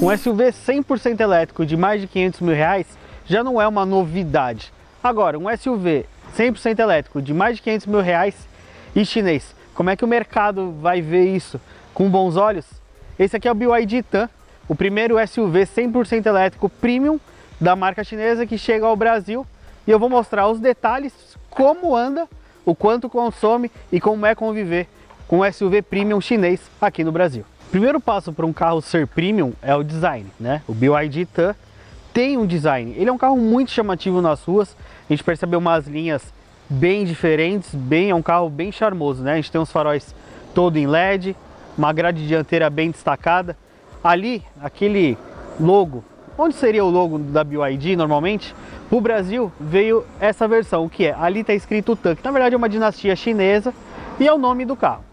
Um SUV 100% elétrico de mais de 500 mil reais já não é uma novidade. Agora, um SUV 100% elétrico de mais de 500 mil reais e chinês, como é que o mercado vai ver isso com bons olhos? Esse aqui é o BYD Tan, o primeiro SUV 100% elétrico premium da marca chinesa que chega ao Brasil, e eu vou mostrar os detalhes, como anda, o quanto consome e como é conviver com um SUV premium chinês aqui no Brasil. O primeiro passo para um carro ser premium é o design, né? O BYD Tan tem um design, ele é um carro muito chamativo nas ruas, a gente percebeu umas linhas bem diferentes, é um carro bem charmoso, né? A gente tem os faróis todo em LED, uma grade dianteira bem destacada. Ali, aquele logo, onde seria o logo da BYD normalmente? Para o Brasil veio essa versão, o que é? Ali está escrito Tan, que na verdade é uma dinastia chinesa e é o nome do carro.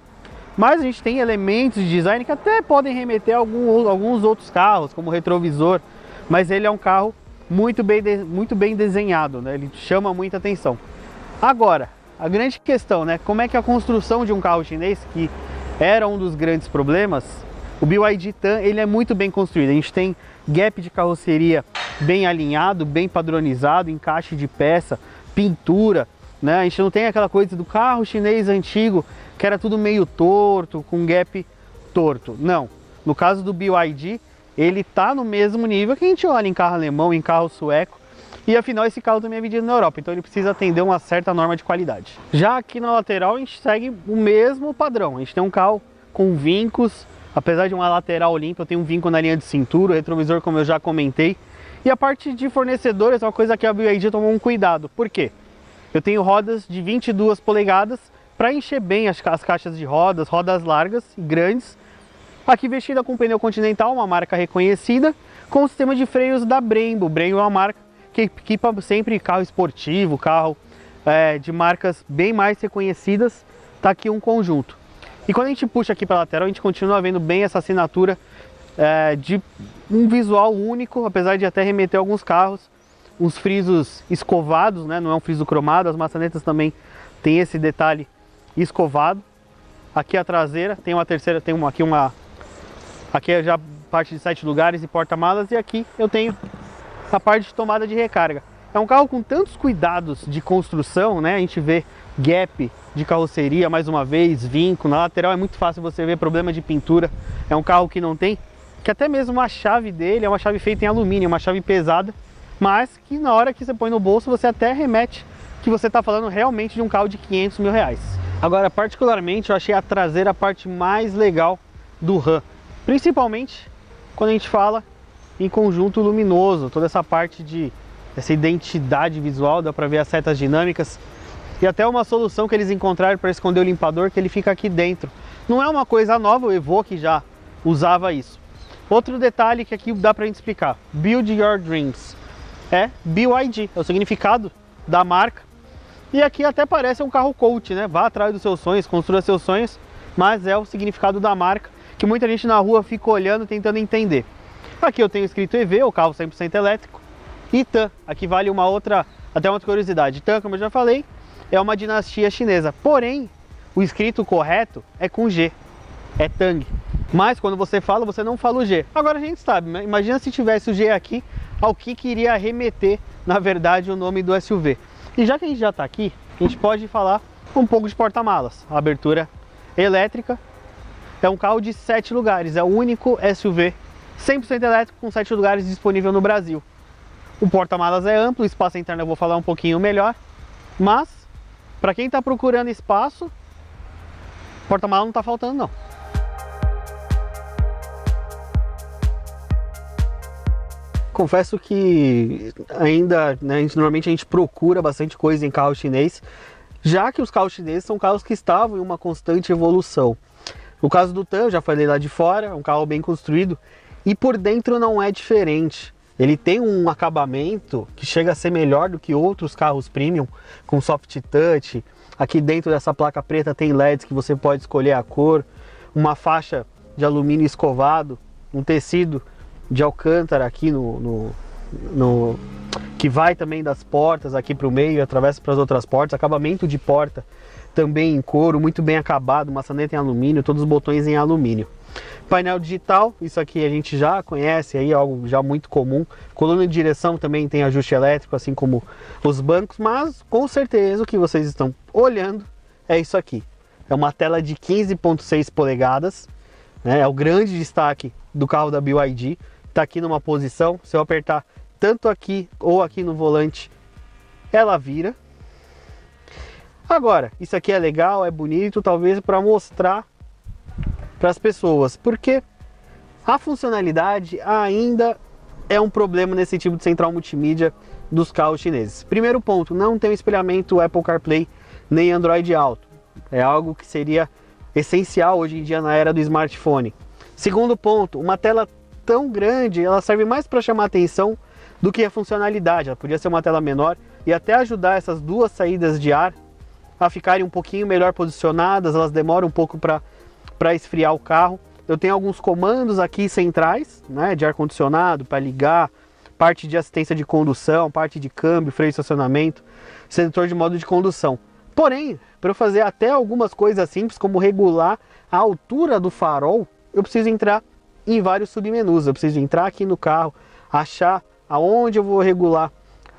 Mas a gente tem elementos de design que até podem remeter a alguns outros carros, como o retrovisor, mas ele é um carro muito bem desenhado, né? Ele chama muita atenção. Agora, a grande questão, né? Como é que a construção de um carro chinês, que era um dos grandes problemas, o BYD Tan, ele é muito bem construído. A gente tem gap de carroceria bem alinhado, bem padronizado, encaixe de peça, pintura, né? A gente não tem aquela coisa do carro chinês antigo, que era tudo meio torto, com gap torto. Não, no caso do BYD, ele tá no mesmo nível que a gente olha em carro alemão, em carro sueco, e afinal esse carro também é vendido na Europa, então ele precisa atender uma certa norma de qualidade. Já aqui na lateral a gente segue o mesmo padrão, a gente tem um carro com vincos, apesar de uma lateral limpa, eu tenho um vinco na linha de cintura, o retrovisor como eu já comentei, e a parte de fornecedores é uma coisa que a BYD tomou um cuidado. Por quê? Eu tenho rodas de 22 polegadas para encher bem as caixas de rodas largas e grandes. Aqui vestida com pneu Continental, uma marca reconhecida, com o sistema de freios da Brembo. Brembo é uma marca que equipa sempre carro esportivo, carro de marcas bem mais reconhecidas. Tá aqui um conjunto. E quando a gente puxa aqui para a lateral, a gente continua vendo bem essa assinatura de um visual único, apesar de até remeter a alguns carros. Uns frisos escovados, né? Não é um friso cromado, as maçanetas também tem esse detalhe escovado. Aqui a traseira, tem uma terceira, aqui é já parte de 7 lugares e porta-malas, e aqui eu tenho a parte de tomada de recarga. É um carro com tantos cuidados de construção, né? A gente vê gap de carroceria, mais uma vez, vinco, na lateral é muito fácil você ver problema de pintura. É um carro que não tem, que até mesmo a chave dele é uma chave feita em alumínio, uma chave pesada, mas que na hora que você põe no bolso você até remete que você está falando realmente de um carro de 500 mil reais. Agora, particularmente, eu achei a traseira a parte mais legal do RAM, principalmente quando a gente fala em conjunto luminoso, toda essa parte essa identidade visual, dá para ver as setas dinâmicas e até uma solução que eles encontraram para esconder o limpador, que ele fica aqui dentro. Não é uma coisa nova, o Evoque já usava isso. Outro detalhe que aqui dá para a gente explicar: Build Your Dreams. É BYD, é o significado da marca. E aqui até parece um carro coach, né? Vá atrás dos seus sonhos, construa seus sonhos, mas é o significado da marca que muita gente na rua fica olhando, tentando entender. Aqui eu tenho escrito EV, o carro 100% elétrico, e Tan. Aqui vale até uma curiosidade. Tan, como eu já falei, é uma dinastia chinesa, porém o escrito correto é com G, é Tang. Mas quando você fala, você não fala o G. Agora a gente sabe, né? Imagina se tivesse o G aqui, ao que queria remeter, na verdade, o nome do SUV. E já que a gente já está aqui, a gente pode falar um pouco de porta-malas. A abertura elétrica, é um carro de 7 lugares, é o único SUV 100% elétrico com 7 lugares disponível no Brasil. O porta-malas é amplo, o espaço interno eu vou falar um pouquinho melhor, mas para quem está procurando espaço, porta-malas não está faltando não. Confesso que ainda, né, normalmente a gente procura bastante coisa em carro chinês, já que os carros chineses são carros que estavam em uma constante evolução. No caso do Tan, eu já falei lá de fora, é um carro bem construído, e por dentro não é diferente. Ele tem um acabamento que chega a ser melhor do que outros carros premium, com soft touch. Aqui dentro dessa placa preta tem LEDs que você pode escolher a cor, uma faixa de alumínio escovado, um tecido de alcântara aqui que vai também das portas aqui para o meio e atravessa para as outras portas. Acabamento de porta também em couro, muito bem acabado, maçaneta em alumínio, todos os botões em alumínio. Painel digital, isso aqui a gente já conhece, aí, algo já muito comum. Coluna de direção também tem ajuste elétrico, assim como os bancos, mas com certeza o que vocês estão olhando é isso aqui. É uma tela de 15,6 polegadas, né? É o grande destaque do carro da BYD. Está aqui numa posição, se eu apertar tanto aqui ou aqui no volante, ela vira. Agora, isso aqui é legal, é bonito, talvez para mostrar para as pessoas, porque a funcionalidade ainda é um problema nesse tipo de central multimídia dos carros chineses. Primeiro ponto, não tem um espelhamento Apple CarPlay nem Android Auto. É algo que seria essencial hoje em dia na era do smartphone. Segundo ponto, uma tela tão grande, ela serve mais para chamar atenção do que a funcionalidade. Ela podia ser uma tela menor e até ajudar essas duas saídas de ar a ficarem um pouquinho melhor posicionadas. Elas demoram um pouco para esfriar o carro. Eu tenho alguns comandos aqui centrais, né, de ar-condicionado para ligar, parte de assistência de condução, parte de câmbio, freio e estacionamento, sensor de modo de condução. Porém, para eu fazer até algumas coisas simples, como regular a altura do farol, eu preciso entrar em vários submenus. Eu preciso entrar aqui no carro, achar aonde eu vou regular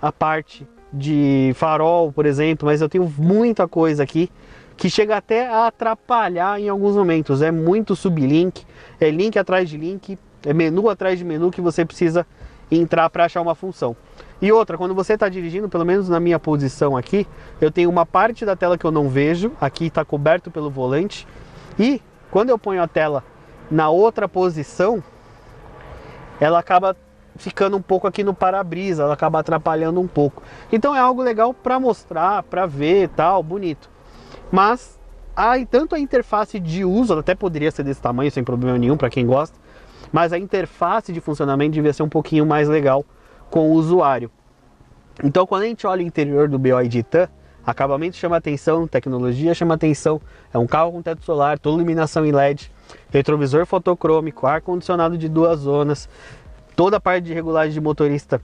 a parte de farol, por exemplo, mas eu tenho muita coisa aqui que chega até a atrapalhar em alguns momentos. É muito sublink, é link atrás de link, é menu atrás de menu que você precisa entrar para achar uma função. E outra, quando você está dirigindo, pelo menos na minha posição aqui, eu tenho uma parte da tela que eu não vejo, aqui está coberto pelo volante, e quando eu ponho a tela na outra posição, ela acaba ficando um pouco aqui no para-brisa, ela acaba atrapalhando um pouco. Então é algo legal para mostrar, para ver, tal, bonito. Mas tanto a interface de uso, ela até poderia ser desse tamanho sem problema nenhum para quem gosta, mas a interface de funcionamento devia ser um pouquinho mais legal com o usuário. Então quando a gente olha o interior do BYD Tan, acabamento chama atenção, tecnologia chama atenção, é um carro com teto solar, toda iluminação em LED, retrovisor fotocrômico, ar-condicionado de 2 zonas, toda a parte de regulagem de motorista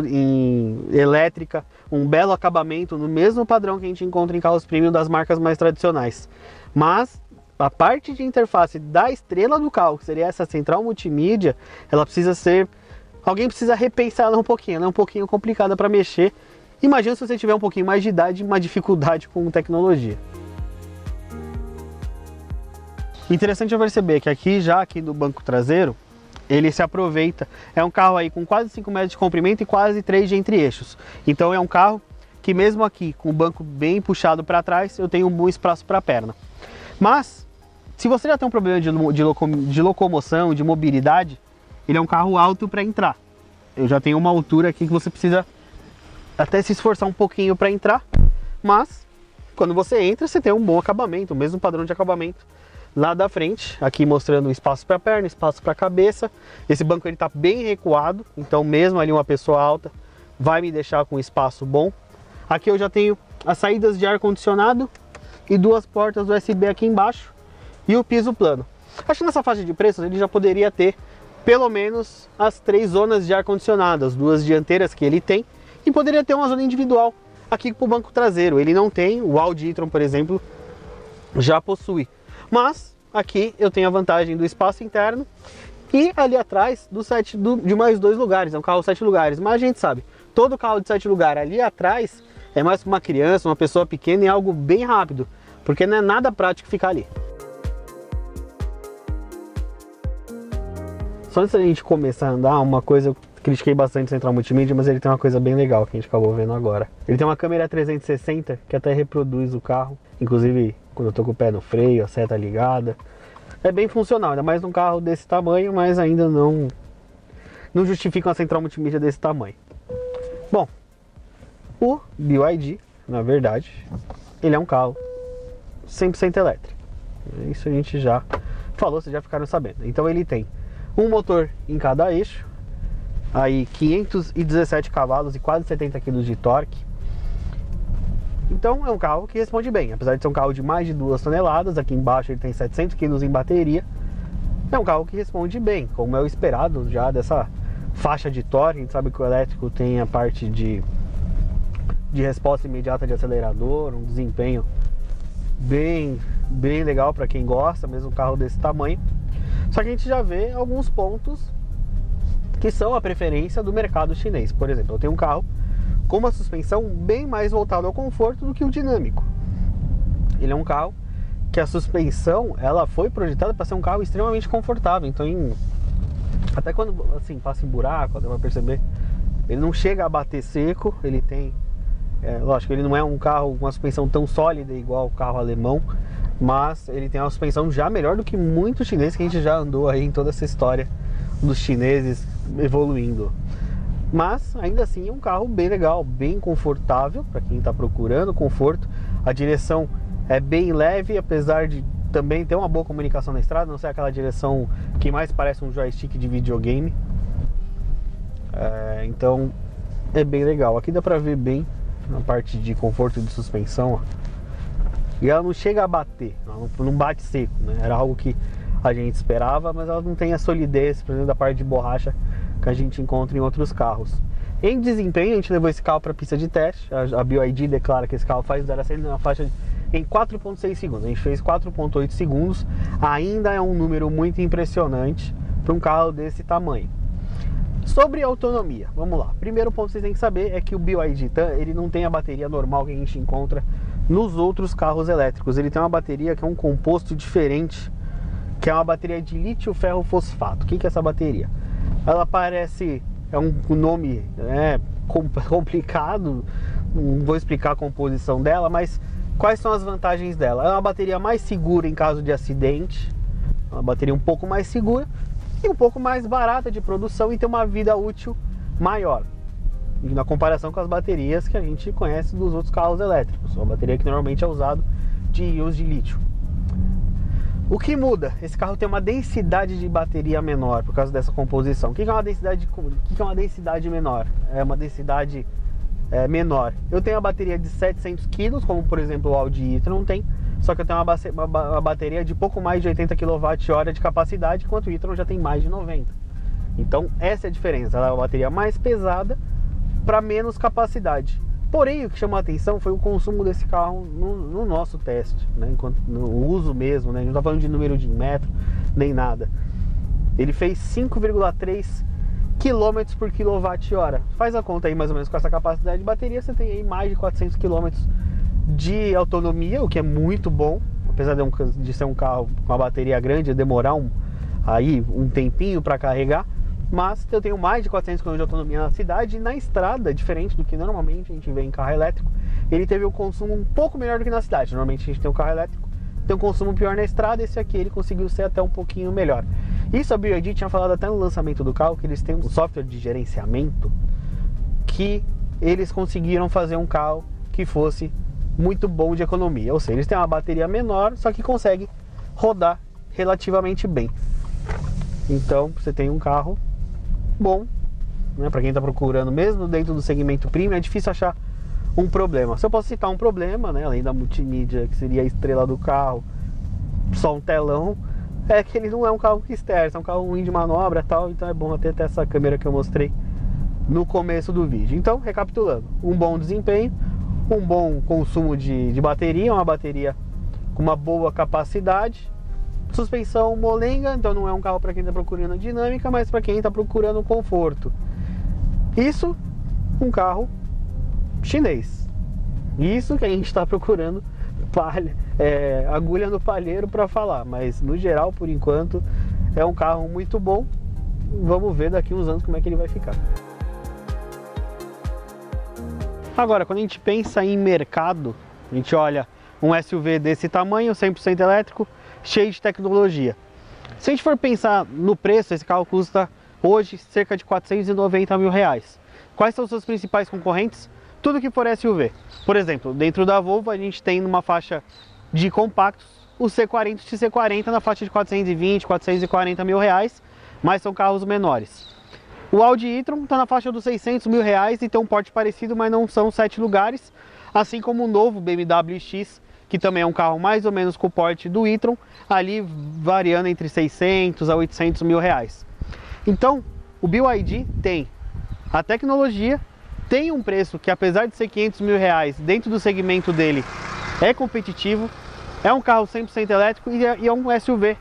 em elétrica, um belo acabamento no mesmo padrão que a gente encontra em carros premium das marcas mais tradicionais. Mas a parte de interface da estrela do carro, que seria essa central multimídia, ela precisa ser... Alguém precisa repensar ela um pouquinho, ela é um pouquinho complicada para mexer. Imagina se você tiver um pouquinho mais de idade e uma dificuldade com tecnologia. Interessante eu perceber que aqui do banco traseiro, ele se aproveita. É um carro aí com quase 5 metros de comprimento e quase 3 de entre-eixos. Então é um carro que mesmo aqui, com o banco bem puxado para trás, eu tenho um bom espaço para a perna. Mas, se você já tem um problema de locomoção, de mobilidade, ele é um carro alto para entrar. Eu já tenho uma altura aqui que você precisa até se esforçar um pouquinho para entrar, mas quando você entra, você tem um bom acabamento, o mesmo padrão de acabamento lá da frente, aqui mostrando espaço para a perna, espaço para a cabeça. Esse banco ele está bem recuado, então mesmo ali uma pessoa alta vai me deixar com espaço bom. Aqui eu já tenho as saídas de ar-condicionado e 2 portas USB aqui embaixo e o piso plano. Acho que nessa faixa de preços ele já poderia ter pelo menos as 3 zonas de ar-condicionado, as 2 dianteiras que ele tem, e poderia ter uma zona individual aqui para o banco traseiro. Ele não tem, o Audi e-tron, por exemplo, já possui. Mas aqui eu tenho a vantagem do espaço interno e ali atrás de mais 2 lugares. É um carro 7 lugares, mas a gente sabe, todo carro de 7 lugares ali atrás é mais para uma criança, uma pessoa pequena, e algo bem rápido, porque não é nada prático ficar ali. Só antes da gente começar a andar, uma coisa, eu critiquei bastante o Central Multimídia, mas ele tem uma coisa bem legal que a gente acabou vendo agora. Ele tem uma câmera 360 que até reproduz o carro, inclusive quando eu tô com o pé no freio, a seta ligada. É bem funcional, ainda mais num carro desse tamanho, mas ainda não justifica uma Central Multimídia desse tamanho. Bom, o BYD, na verdade, ele é um carro 100% elétrico. Isso a gente já falou, vocês já ficaram sabendo. Então ele tem um motor em cada eixo, aí 517 cavalos e quase 70 kg de torque. Então é um carro que responde bem, apesar de ser um carro de mais de 2 toneladas, aqui embaixo ele tem 700 kg em bateria. É um carro que responde bem, como é o esperado já dessa faixa de torque. A gente sabe que o elétrico tem a parte de resposta imediata de acelerador, um desempenho bem legal para quem gosta, mesmo um carro desse tamanho. Só que a gente já vê alguns pontos que são a preferência do mercado chinês. Por exemplo, eu tenho um carro com uma suspensão bem mais voltada ao conforto do que o dinâmico. Ele é um carro que a suspensão, ela foi projetada para ser um carro extremamente confortável. Então, até quando assim passa em buraco, você vai perceber, ele não chega a bater seco. Ele tem, lógico, ele não é um carro com uma suspensão tão sólida igual o carro alemão, mas ele tem uma suspensão já melhor do que muitos chineses que a gente já andou aí em toda essa história dos chineses evoluindo. Mas ainda assim é um carro bem legal, bem confortável para quem está procurando conforto. A direção é bem leve, apesar de também ter uma boa comunicação na estrada, não ser aquela direção que mais parece um joystick de videogame. Então é bem legal. Aqui dá pra ver bem na parte de conforto de suspensão, ó. E ela não chega a bater, não bate seco, né? Era algo que a gente esperava, mas ela não tem a solidez, por exemplo, da parte de borracha que a gente encontra em outros carros. Em desempenho, a gente levou esse carro para a pista de teste. A BYD declara que esse carro faz 0 a 100 na faixa em 4,6 segundos. A gente fez 4,8 segundos. Ainda é um número muito impressionante para um carro desse tamanho. Sobre autonomia, vamos lá. Primeiro ponto que vocês têm que saber é que o BYD ele não tem a bateria normal que a gente encontra nos outros carros elétricos. Ele tem uma bateria que é um composto diferente, que é uma bateria de lítio ferro fosfato. O que é essa bateria? Ela parece, é um nome complicado, não vou explicar a composição dela, mas quais são as vantagens dela? É uma bateria mais segura em caso de acidente, uma bateria um pouco mais segura e um pouco mais barata de produção e tem uma vida útil maior, na comparação com as baterias que a gente conhece dos outros carros elétricos. Uma bateria que normalmente é usado de íons de lítio. O que muda? Esse carro tem uma densidade de bateria menor por causa dessa composição. O que é uma densidade menor? É uma densidade menor. Eu tenho a bateria de 700 kg, como por exemplo o Audi e-tron tem, só que eu tenho uma bateria de pouco mais de 80 kWh de capacidade, enquanto o e-tron já tem mais de 90. Então essa é a diferença, ela é uma bateria mais pesada para menos capacidade. Porém, o que chamou a atenção foi o consumo desse carro no nosso teste, né? Enquanto no uso mesmo, né? A gente não está falando de número de metro, nem nada. Ele fez 5,3 km por kWh. Faz a conta aí mais ou menos com essa capacidade de bateria, você tem aí mais de 400 km de autonomia, o que é muito bom. Apesar de ser um carro com uma bateria grande, demorar um tempinho para carregar. Mas eu tenho mais de 400 km de autonomia na cidade e na estrada, diferente do que normalmente a gente vê em carro elétrico, ele teve um consumo um pouco melhor do que na cidade. Normalmente a gente tem um carro elétrico, tem um consumo pior na estrada, esse aqui ele conseguiu ser até um pouquinho melhor. Isso a BYD tinha falado até no lançamento do carro, que eles têm um software de gerenciamento que eles conseguiram fazer um carro que fosse muito bom de economia. Ou seja, eles têm uma bateria menor, só que consegue rodar relativamente bem. Então você tem um carro bom, né, para quem está procurando, mesmo dentro do segmento premium. É difícil achar um problema. Se eu posso citar um problema, né, além da multimídia, que seria a estrela do carro, só um telão, é que ele não é um carro que esterça, é um carro ruim de manobra e tal. Então é bom até ter essa câmera que eu mostrei no começo do vídeo. Então, recapitulando, um bom desempenho, um bom consumo de bateria, uma bateria com uma boa capacidade, suspensão molenga, então não é um carro para quem está procurando dinâmica, mas para quem está procurando conforto. Isso, um carro chinês. Isso que a gente está procurando agulha no palheiro para falar, mas no geral, por enquanto, é um carro muito bom. Vamos ver daqui uns anos como é que ele vai ficar. Agora, quando a gente pensa em mercado, a gente olha um SUV desse tamanho, 100% elétrico, cheio de tecnologia. Se a gente for pensar no preço, esse carro custa hoje cerca de 490 mil reais. Quais são os seus principais concorrentes? Tudo que for SUV. Por exemplo, dentro da Volvo a gente tem numa faixa de compactos o C40 e XC40 na faixa de 420, 440 mil reais, mas são carros menores. O Audi e-tron está na faixa dos 600 mil reais e tem um porte parecido, mas não são 7 lugares, assim como o novo BMW X, que também é um carro mais ou menos com o porte do e-tron, ali variando entre 600 a 800 mil reais. Então, o BYD tem a tecnologia, tem um preço que, apesar de ser 500 mil reais, dentro do segmento dele é competitivo, é um carro 100% elétrico e é um SUV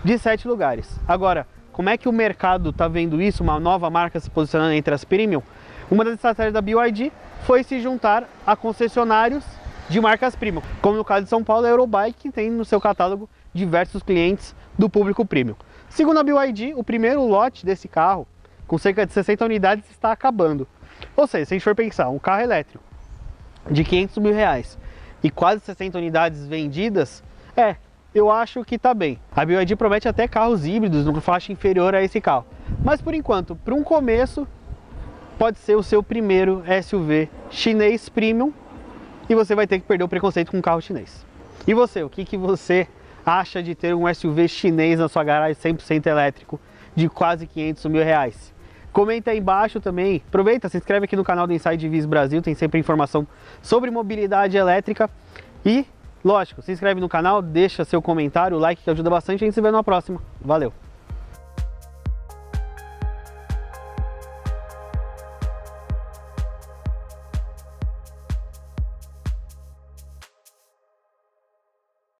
de 7 lugares. Agora, como é que o mercado está vendo isso, uma nova marca se posicionando entre as premium? Uma das estratégias da BYD foi se juntar a concessionários de marcas premium, como no caso de São Paulo, a Eurobike, que tem no seu catálogo diversos clientes do público premium. Segundo a BYD, o primeiro lote desse carro, com cerca de 60 unidades, está acabando. Ou seja, se a gente for pensar, um carro elétrico de 500 mil reais e quase 60 unidades vendidas, eu acho que está bem. A BYD promete até carros híbridos numa faixa inferior a esse carro. Mas por enquanto, para um começo, pode ser o seu primeiro SUV chinês premium e você vai ter que perder o preconceito com um carro chinês. E você, o que você acha de ter um SUV chinês na sua garagem 100% elétrico de quase 500 mil reais? Comenta aí embaixo também, aproveita, se inscreve aqui no canal do Inside Viz Brasil, tem sempre informação sobre mobilidade elétrica e, lógico, se inscreve no canal, deixa seu comentário, like que ajuda bastante, a gente se vê na próxima. Valeu!